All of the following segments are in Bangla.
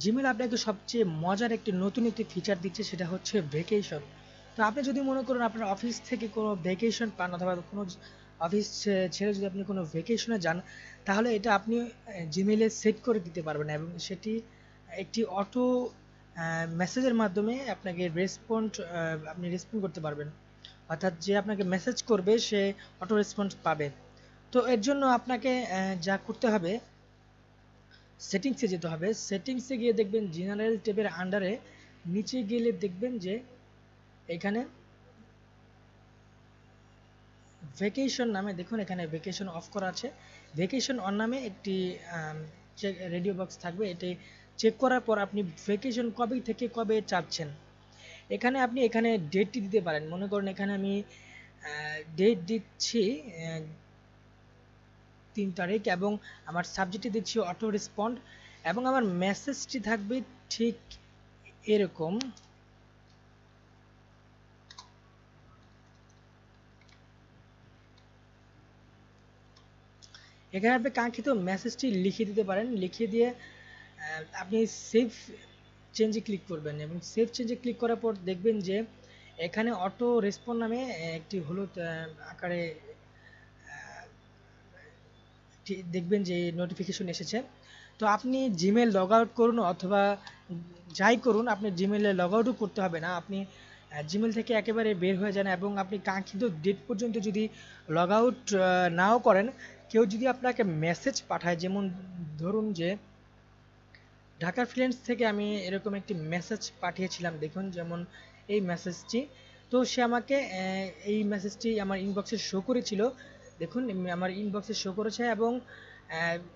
জিমেল আপনাকে সবচেয়ে মজার একটি নতুন একটি ফিচার দিচ্ছে, সেটা হচ্ছে ভ্যাকেশন। তো আপনি যদি মনে করুন আপনার অফিস থেকে কোনো ভ্যাকেশন পান অথবা কোনো অফিস ছেড়ে যদি আপনি কোনো ভ্যাকেশনে যান, তাহলে এটা আপনি জিমেলে সেট করে দিতে পারবেন এবং সেটি একটি অটো মেসেজের মাধ্যমে আপনাকে আপনি রেসপন্ড করতে পারবেন। অর্থাৎ যে আপনাকে মেসেজ করবে সে অটো রেসপন্স পাবে। তো এর জন্য আপনাকে যা করতে হবে, সেটিংসে যেতে হবে। সেটিংসে গিয়ে দেখবেন জেনারেল ট্যাবের আন্ডারে নিচে গেলে দেখবেন যে এখানে ভ্যাকেশন নামে, দেখুন এখানে ভ্যাকেশন অফ করা আছে। ভ্যাকেশন অন নামে একটি চেক রেডিও বক্স থাকবে। এটি চেক করার পর আপনি ভ্যাকেশন কবে থেকে কবে চাচ্ছেন, এখানে আপনি এখানে ডেটটি দিতে পারেন। মনে করুন এখানে আমি ডেট দিচ্ছি 3 তারিখ এবং আমার সাবজেক্টে দিচ্ছি অটো রেসপন্ড এবং আমার মেসেজটি থাকবে ঠিক এরকম। এখানে আপনি কাঙ্ক্ষিত মেসেজটি লিখে দিতে পারেন। লিখে দিয়ে আপনি সেভ চেঞ্জে ক্লিক করবেন এবং সেভ চেঞ্জে ক্লিক করার পর দেখবেন যে এখানে অটো রেসপন্ড নামে একটি হলুদ আকারে দেখবেন যে নোটিফিকেশন এসেছে। তো আপনি জিমেল লগ আউট করুন অথবা যাই করুন, আপনি জিমেলে লগ আউটও করতে হবে না। আপনি জিমেল থেকে একেবারে বের হয়ে যান এবং আপনি কাঙ্ক্ষিত ডেট পর্যন্ত যদি লগ আউট নাও করেন, কেউ যদি আপনাকে মেসেজ পাঠায়, যেমন ধরুন যে ঢাকা ফ্রেন্ডস থেকে আমি এরকম একটি মেসেজ পাঠিয়েছিলাম, দেখুন যেমন এই মেসেজটি। তো সে আমাকে এই মেসেজটি আমার ইনবক্সে শো করেছিল। দেখুন আমার ইনবক্সে শো করেছে এবং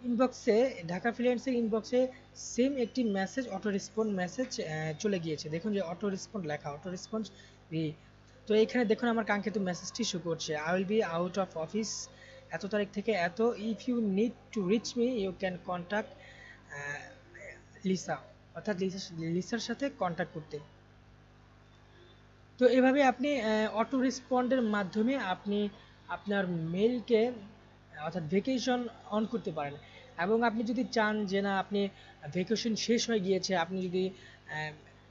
ইনবক্সে ঢাকা ফ্রিল্যান্সের ইনবক্সে সেম একটি মেসেজ অটো রেসপন্ড মেসেজ চলে গিয়েছে। দেখুন যে অটো রেসপন্ড লেখা, অটো রেসপন্স রি। তো এখানে দেখুন আমার কাঙ্ক্ষিত মেসেজটি শো করছে, I will be out of office এত তারিখ থেকে এত, if you need to reach me you can contact Lisa, অর্থাৎ লিসার সাথে কন্ট্যাক্ট করতে। তো এভাবে আপনি অটো রেসপন্ডের মাধ্যমে আপনি আপনার মেইলকে অর্থাৎ ভ্যাকেশন অন করতে পারেন। এবং আপনি যদি চান যে না আপনি ভ্যাকেশন শেষ হয়ে গিয়েছে, আপনি যদি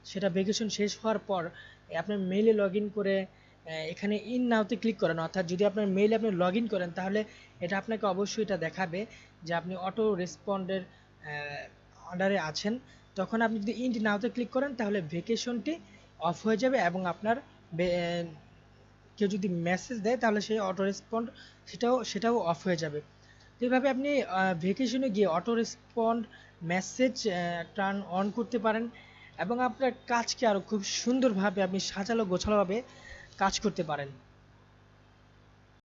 সেটা ভ্যাকেশন শেষ হওয়ার পর আপনার মেইলে লগ ইন করে এখানে ইন নাওতে ক্লিক করেন, অর্থাৎ যদি আপনার মেইলে আপনি লগ ইন করেন, তাহলে এটা আপনাকে অবশ্যই এটা দেখাবে যে আপনি অটো রেসপন্ডের আন্ডারে আছেন। তখন আপনি যদি ইন্ড নাওতে ক্লিক করেন তাহলে ভ্যাকেশনটি অফ হয়ে যাবে এবং আপনার কেউ যদি মেসেজ দেয় তাহলে সেই অটো রেসপন্ড সেটাও অফ হয়ে যাবে। তো এইভাবে আপনি ভ্যাকেশনে গিয়ে auto respond message turn on করতে পারেন এবং আপনার কাজকে আরও খুব সুন্দরভাবে আপনি সাজালো গোছালোভাবে কাজ করতে পারেন।